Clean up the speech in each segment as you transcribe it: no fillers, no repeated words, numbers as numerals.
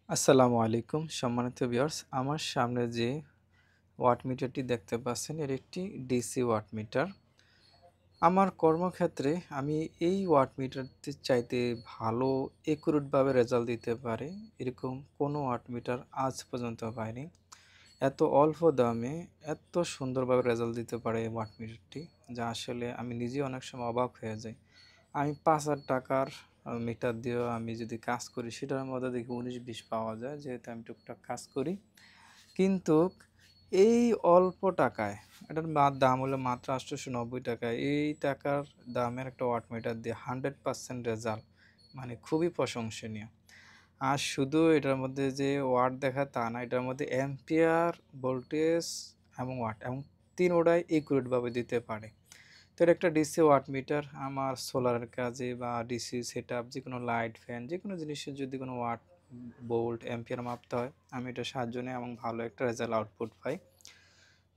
আসসালামু আলাইকুম সম্মানিত ভিউয়ার্স, আমার সামনে যে ওয়াট মিটারটি দেখতে পাচ্ছেন এর একটি ডিসি ওয়াট মিটার। আমার কর্মক্ষেত্রে আমি এই ওয়াট মিটারটির চাইতে ভালো একুরেটভাবে রেজাল্ট দিতে পারে এরকম কোনো ওয়াট মিটার আজ পর্যন্ত পাইনি। এত অল্প দামে এত সুন্দরভাবে রেজাল্ট দিতে পারে এই ওয়াট মিটারটি, যা আসলে আমি নিজেই অনেক সময় অবাক হয়ে যাই। আমি ৳৫,০০০ মিটার দিয়েও আমি যদি কাজ করি সেটার মধ্যে দেখি ১৯-২০ পাওয়া যায়, যেহেতু আমি টুকটাক কাজ করি। কিন্তু এই অল্প টাকায় এটার দাম হলো মাত্র ৳৮৯০ এই টাকার দামের একটা ওয়াট মিটার দিয়ে 100% রেজাল্ট মানে খুবই প্রশংসনীয়। আর শুধু এটার মধ্যে যে ওয়াট দেখায় তা না, এটার মধ্যে অ্যাম্পিয়ার, ভোল্টেজ এবং ওয়াট এবং ৩ ওটাই একুরেট ভাবে দিতে পারে। তো এটা একটা ডিসি ওয়াট মিটার আমার সোলারের কাজে বা ডিসি সেটআপ যেকোনো লাইট, ফ্যান যেকোনো জিনিসের যদি কোনো ওয়াট, ভোল্ট, অ্যাম্পিয়ার মাপতে হয় আমি এটার সাহায্য নিই এবং ভালো একটা রেজাল্ট আউটপুট পাই।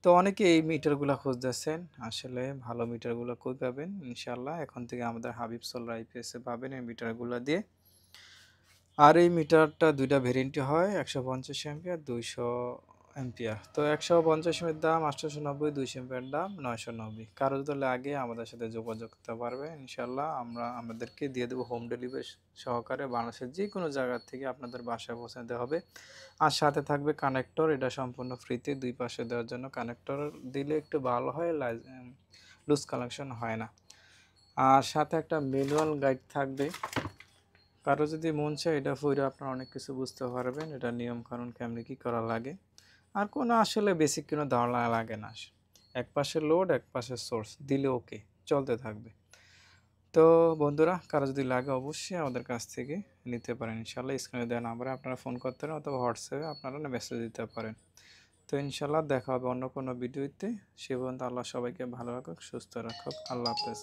তো অনেকে এই মিটারগুলা খুঁজতেছেন। আসলে ভালো মিটারগুলো কই পাবেন? ইনশাআল্লাহ এখন থেকে আমাদের হাবিব সোলার আইপিএস এ পাবেন এই মিটারগুলা দিয়ে। আর এই মিটারটা ২ টা ভেরিয়েন্টে হয় ১৫০ অ্যাম্পিয়ার, ২০০ অ্যাম্পিয়ার। তো ১৫০ এর দাম ৮৯০, ২০০ অ্যাম্পিয়ার দাম ৯৯০। কারো যদি লাগে আমাদের সাথে যোগাযোগ করতে পারবে। ইনশাআল্লাহ আমরা আমাদেরকে দিয়ে দেব হোম ডেলিভারি সহকারে বাংলাদেশের যেকোনো জায়গা থেকে আপনাদের বাসায় পৌঁছে দেওয়া হবে। আর সাথে থাকবে কানেক্টর, এটা সম্পূর্ণ ফ্রিতে ২ পাশে দেওয়ার জন্য। কানেক্টর দিলে একটু ভালো হয়, লুজ কানেকশন হয় না। আর সাথে একটা ম্যানুয়াল গাইড থাকবে। কারো যদি মন চায় এটা পইড়া আপনারা অনেক কিছু বুঝতে পারবেন। এটার নিয়মকানুন কেমনে কি করা লাগে। আর কোনো আসলে বেসিক কোনো ধারণা লাগে না। একপাশে লোড, একপাশে সোর্স দিলে ওকে, চলতে থাকবে। তো বন্ধুরা, কারো যদি লাগে অবশ্যই আমাদের কাছ থেকে নিতে পারেন। ইনশাআল্লাহ স্ক্রিনে দেওয়া নাম্বারে আপনারা ফোন করতে পারেন অথবা হোয়াটসঅ্যাপে আপনারা মেসেজ দিতে পারেন। তো ইনশাআল্লাহ দেখা হবে অন্য কোনো ভিডিওতে। সে পর্যন্ত আল্লাহ সবাইকে ভালো রাখুক, সুস্থ রাখুক। আল্লাহ হাফেজ।